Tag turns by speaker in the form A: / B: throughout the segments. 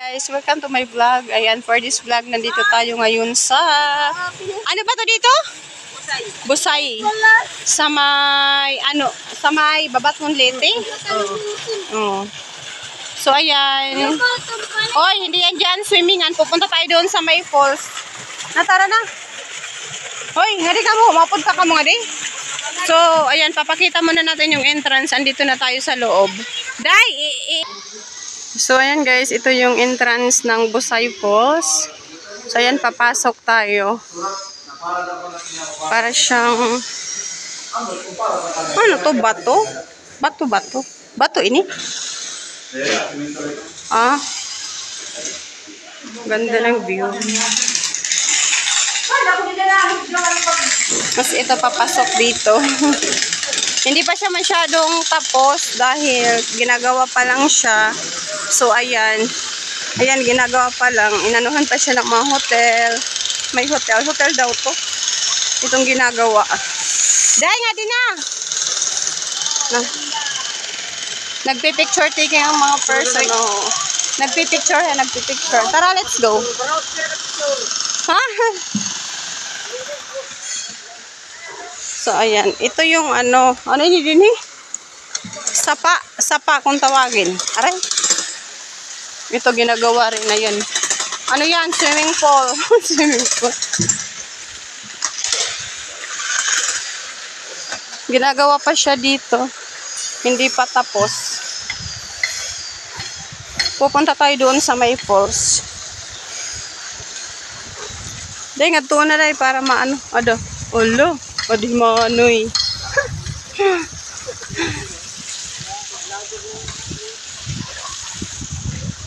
A: Guys, welcome to my vlog. Ayan, for this vlog, nandito tayo ngayon sa... Ano ba to dito? Busay. Sa may, sa may Babatnon Leyte. Oh. So, ayan. Oy, hindi yan dyan, swimmingan. Pupunta tayo doon sa may falls. Natara na. Hoy, nga di ka mo. Mapunta ka mo nga di. So, ayan, papakita muna natin yung entrance. Andito na tayo sa loob. So, ayan guys, ito yung entrance ng Busay Falls. So, ayan, papasok tayo. Para siyang... Ano to? Bato? Bato. Bato ini? Ah. Ganda ng view. Kasi ito papasok dito. Hindi pa siya masyadong tapos dahil ginagawa pa lang siya. So, ayan. Ayan, ginagawa pa lang. Inanuhan pa siya ng mga hotel. May hotel. Hotel daw to. Itong ginagawa. Dahil nga din na. Nagpipicture taking ang mga person. Oh. Nagpipicture. Tara, let's go. Ha? So, ayan. Ito yung ano yun din eh? Sapa kung tawagin. Aray. Ito ginagawa rin na yun. Ano yan? Swimming pool. Swimming pool. Ginagawa pa siya dito. Hindi pa tapos. Pupunta tayo doon sa may falls. Dahil nga tuwa na dahil para maano. Olo. O di maanoy.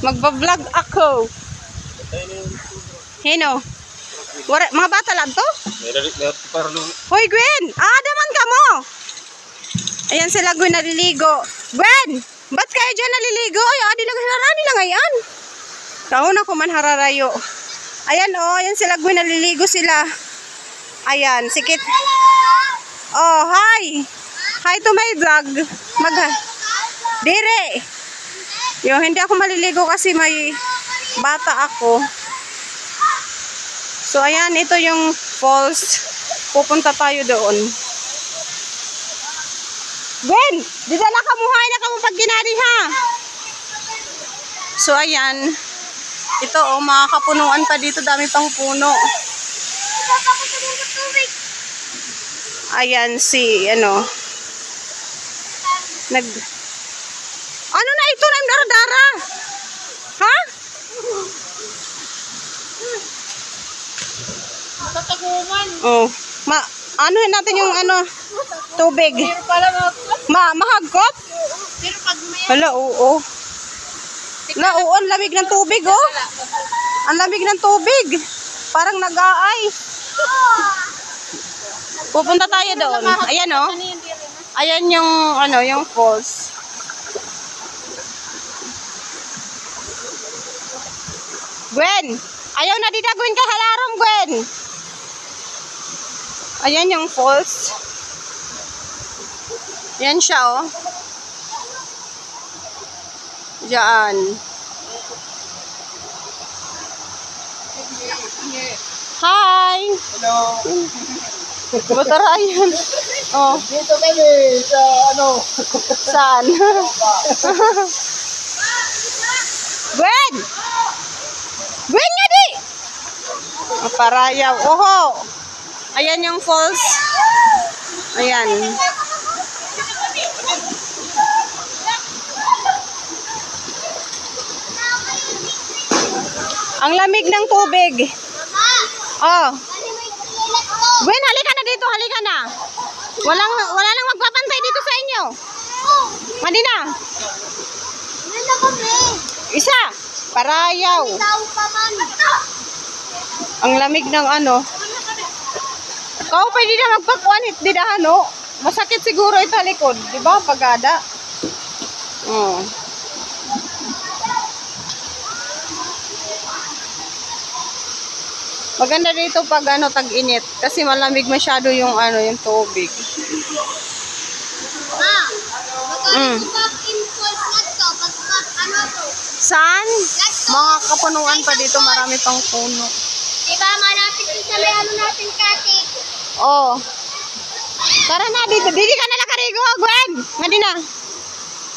A: Magbablog ako. Hino. Mga bata lang to? Hoy Gwen! Daman ka mo! Ayan sila Gwen naliligo. Gwen! Ba't kayo dyan naliligo? Ay, di lang hararani lang ayan. Taon ako man hararayo. Ayan ayan sila Gwen naliligo sila. Ayan, sikit. Oh, hi! Hi to my vlog. Dire! Hindi ako maliligo kasi may bata ako. So, ayan, ito yung falls. Pupunta tayo doon. Gwen, didala ka muhay na ka mo pag ginari ha. So, ayan. Ito, mga kapunuan pa dito. Dami pang puno. Ayan, ano na ito? Dara-dara. Ha?
B: Tataguman.
A: Oh. Anuhin natin yung tubig. Mahagkot?
B: Pero pag may...
A: Hala, oo. Ang lamig ng tubig, oh. Ang lamig ng tubig. Parang nag-aay. Pupunta tayo doon. Ayan, oh. Ayan yung, yung falls. Gwen! Ayaw na didagwin ka halarom, Gwen! Ayan yung falls. Ayan siya, oh. Diyan. Hi!
B: Hello!
A: Butara yan. Oh.
B: Dito kami sa
A: Saan? Gwen! Gwen nga di! Parayaw. Oho! Ayan yung falls. Ayan. Ang lamig ng tubig. Oh. Gwen, halika na dito. Halika na. Wala nang magpapantay dito sa inyo. Mandi na. Isa. Parayaw. Ang lamig ng Kau pwede na magpakuanit di da masakit siguro ito likod, di ba? Pagada. Oh. Maganda dito pag tag-init kasi malamig masyado yung yung tubig.
B: Magkano in falls na to? Pag
A: Saan?
B: Last
A: Mga kapunuan pa dito, marami pang puno.
B: Diba, malapit din sa may ano natin, Kati.
A: Oh. Tara na dito. Didi ka na nakarigo, Gwen. Ngadi na.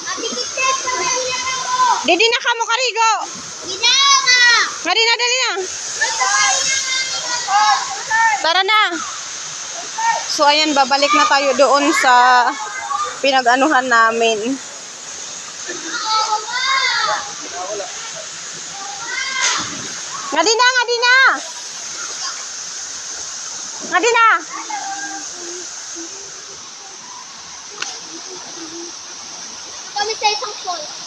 B: Ate Kitet, kamay na ako.
A: Didi na ka mo karigo.
B: Ginama!
A: Ngadi na, dali na. Tara na. So ayan, babalik na tayo doon sa pinag-anuhan namin. Ngadi na, ngadi na. Ngadi na.
B: Kami sa isang fall.